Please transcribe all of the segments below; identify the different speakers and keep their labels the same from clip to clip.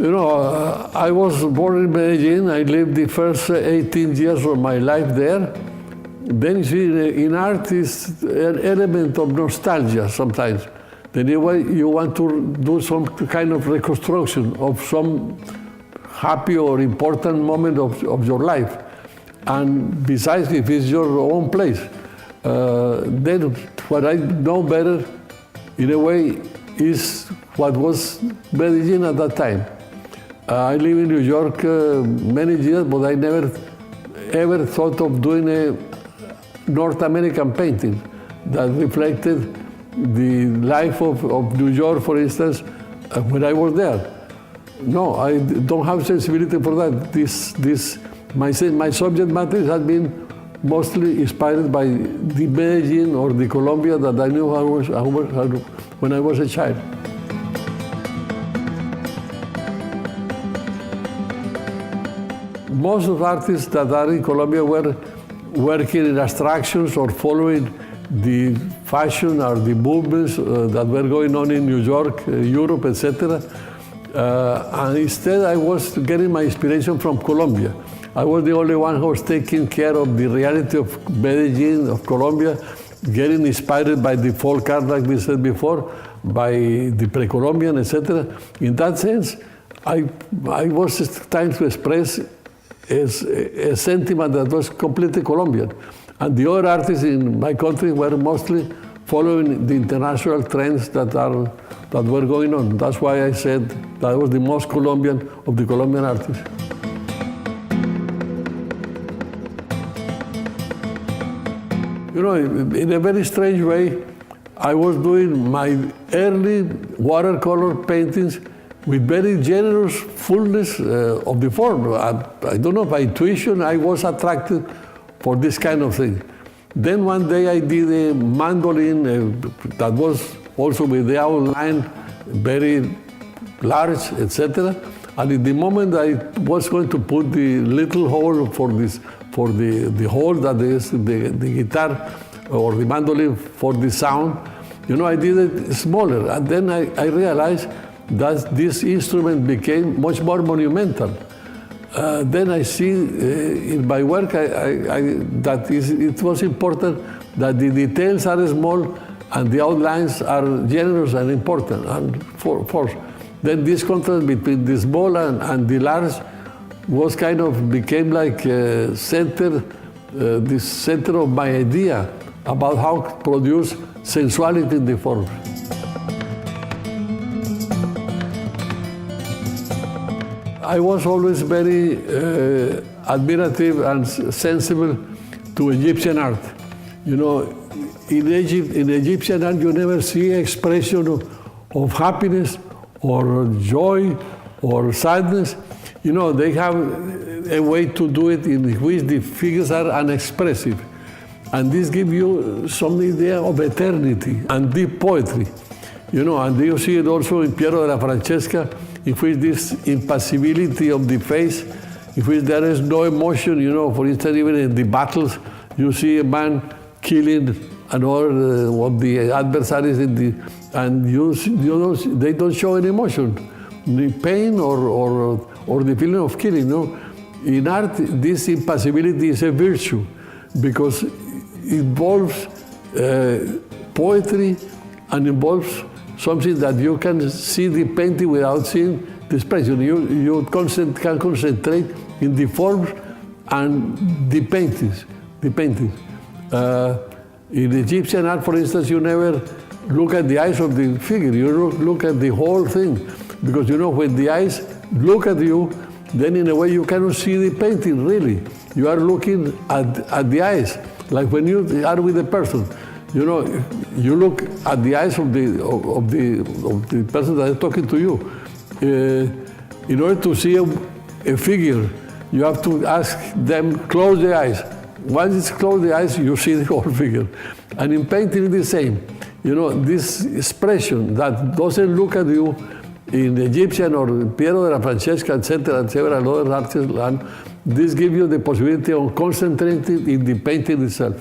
Speaker 1: I was born in Medellin. I lived the first 18 years of my life there. Then you see, in art is an element of nostalgia sometimes. Then you want to do some kind of reconstruction of some happy or important moment of your life. And besides, if it's your own place, then what I know better, in a way, is what was Medellin at that time. I live in New York many years, but I never ever thought of doing a North American painting that reflected the life of New York, for instance, when I was there. No, I don't have sensibility for that. My subject matter has been mostly inspired by the Medellin or the Colombia that I knew when I was a child. Most of the artists that are in Colombia were working in abstractions or following the fashion or the movements that were going on in New York, Europe, etc. And instead I was getting my inspiration from Colombia. I was the only one who was taking care of the reality of Medellin, of Colombia, getting inspired by the folk art, like we said before, by the pre-Colombian, etc. In that sense, I was trying to express a sentiment that was completely Colombian. And the other artists in my country were mostly following the international trends that were going on. That's why I said that I was the most Colombian of the Colombian artists. In a very strange way, I was doing my early watercolor paintings with very generous fullness of the form. I don't know, by intuition, I was attracted for this kind of thing. Then one day I did a mandolin that was also with the outline very large, etc. And in the moment I was going to put the little hole for the hole that is the guitar or the mandolin for the sound, I did it smaller. And then I realized that this instrument became much more monumental. Then I see in my work that it was important that the details are small and the outlines are generous and important. And then this contrast between the small and the large was became like the center of my idea about how to produce sensuality in the form. I was always very admirative and sensible to Egyptian art. In Egyptian art, you never see expression of happiness or joy or sadness. They have a way to do it in which the figures are unexpressive. And this gives you some idea of eternity and deep poetry. And you see it also in Piero della Francesca, in which this impassibility of the face, in which there is no emotion, for instance, even in the battles, you see a man killing another of the adversaries and they don't show any emotion, the pain or the feeling of killing. In art, this impassibility is a virtue because it involves poetry and involves something that you can see the painting without seeing the expression. You can concentrate in the forms and the paintings. In Egyptian art, for instance, you never look at the eyes of the figure. You look at the whole thing. Because when the eyes look at you, then in a way you cannot see the painting really. You are looking at the eyes, like when you are with a person. You look at the eyes of the person that is talking to you. In order to see a figure, you have to ask them, close the eyes. Once it's close the eyes, you see the whole figure. And in painting, it's the same. This expression that doesn't look at you in Egyptian or Piero della Francesca, etc., and several other artists, and this gives you the possibility of concentrating in the painting itself.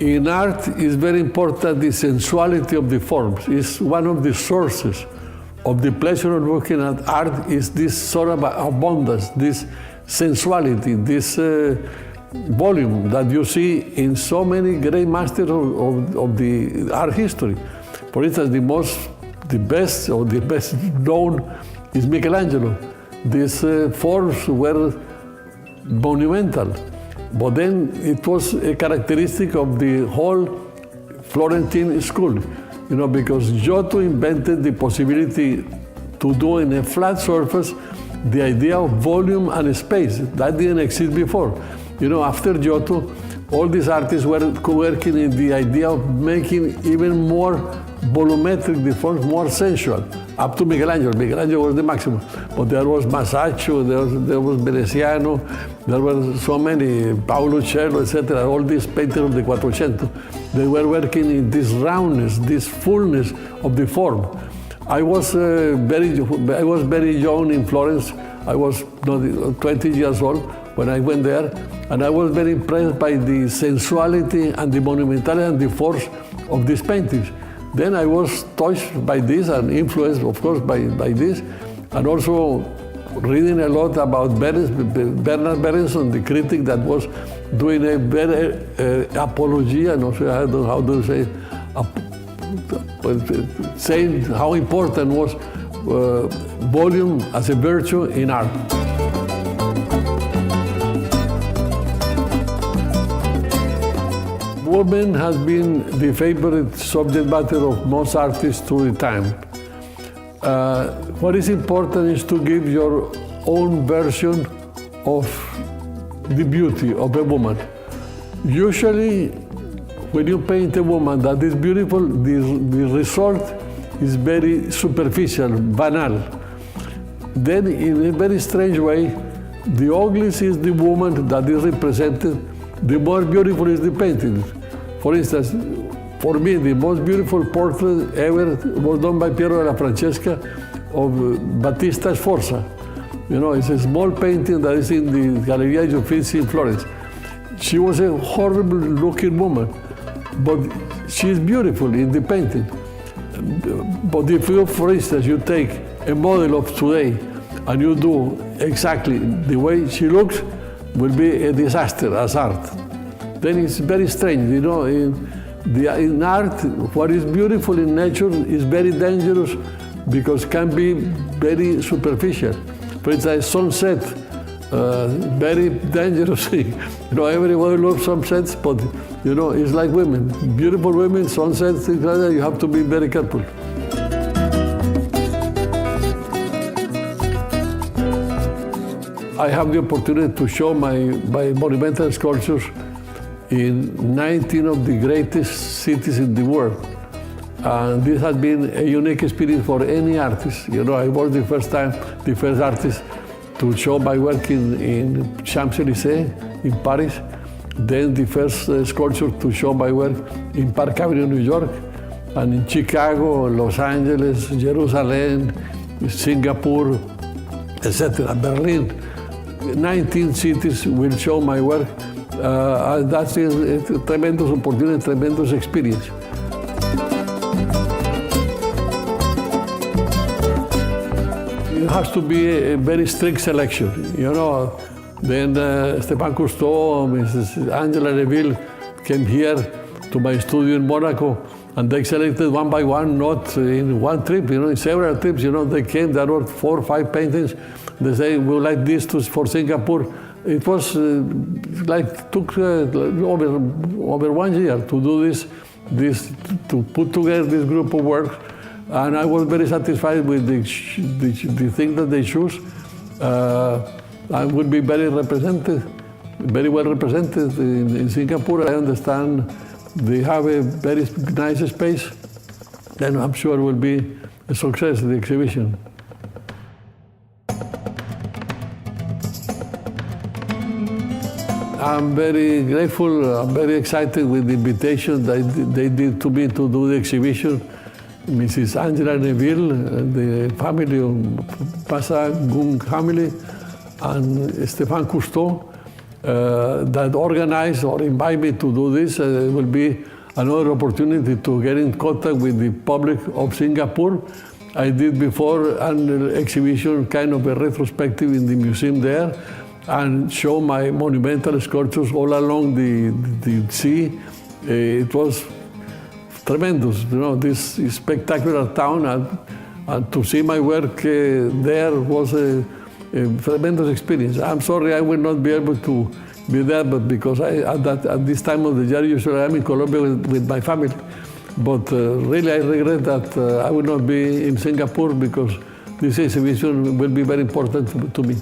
Speaker 1: In art, it's very important the sensuality of the forms. It's one of the sources of the pleasure of looking at art is this sort of abundance, this sensuality, this volume that you see in so many great masters of the art history. For instance, the best known is Michelangelo. These forms were monumental, but then it was a characteristic of the whole Florentine school, because Giotto invented the possibility to do in a flat surface the idea of volume and space. That didn't exist before. After Giotto, all these artists were working in the idea of making even more volumetric the forms, more sensual, up to Michelangelo. Michelangelo was the maximum. But there was Masaccio, there was Veneziano, there were so many, Paolo Cello, etc., all these painters of the Quattrocento. They were working in this roundness, this fullness of the form. I was very young in Florence. I was 20 years old when I went there, and I was very impressed by the sensuality and the monumentality and the force of these paintings. Then I was touched by this and influenced, of course, by this, and also reading a lot about Bernard Berenson, the critic that was doing a very apology, and also, I don't know how to say, saying how important was volume as a virtue in art. Women has been the favorite subject matter of most artists through the time. What is important is to give your own version of the beauty of a woman. Usually, when you paint a woman that is beautiful, the result is very superficial, banal. Then, in a very strange way, the ugliest is the woman that is represented, the more beautiful is the painting. For instance, for me, the most beautiful portrait ever was done by Piero della Francesca of Battista Sforza. It's a small painting that is in the Galleria degli Uffizi in Florence. She was a horrible-looking woman, but she is beautiful in the painting. But if you, for instance, you take a model of today and you do exactly the way she looks, will be a disaster as art. Then it's very strange, in art, what is beautiful in nature is very dangerous because can be very superficial. For instance, sunset, very dangerous thing. Everybody loves sunsets, but it's like women. Beautiful women, sunsets, things like that, you have to be very careful. I have the opportunity to show my monumental sculptures in 19 of the greatest cities in the world. And this has been a unique experience for any artist. I was the first artist to show my work in Champs-Élysées in Paris, then the first sculpture to show my work in Park Avenue, New York, and in Chicago, Los Angeles, Jerusalem, Singapore, etc., Berlin. 19 cities will show my work. That is a tremendous opportunity, tremendous experience. It has to be a very strict selection, Then Stéphane Cousteau, Mrs. Angela Neville came here to my studio in Monaco, and they selected one by one, not in one trip, in several trips, they came, there were 4 or 5 paintings. They say, we would like this for Singapore. It was took over 1 year to do this, to put together this group of works, and I was very satisfied with the thing that they choose. I would be very well represented in Singapore. I understand they have a very nice space. Then I'm sure it will be a success, the exhibition. I'm very grateful, I'm very excited with the invitation that they did to me to do the exhibition. Mrs. Angela Neville, the family of Passagung family, and Stéphane Cousteau. that organize or invite me to do this. It will be another opportunity to get in contact with the public of Singapore. I did before an exhibition, kind of a retrospective in the museum there, and show my monumental sculptures all along the sea. It was tremendous, this spectacular town, and to see my work there was a tremendous experience. I'm sorry I will not be able to be there, but because at this time of the year usually I'm in Colombia with my family. But really I regret that I will not be in Singapore because this exhibition will be very important to me.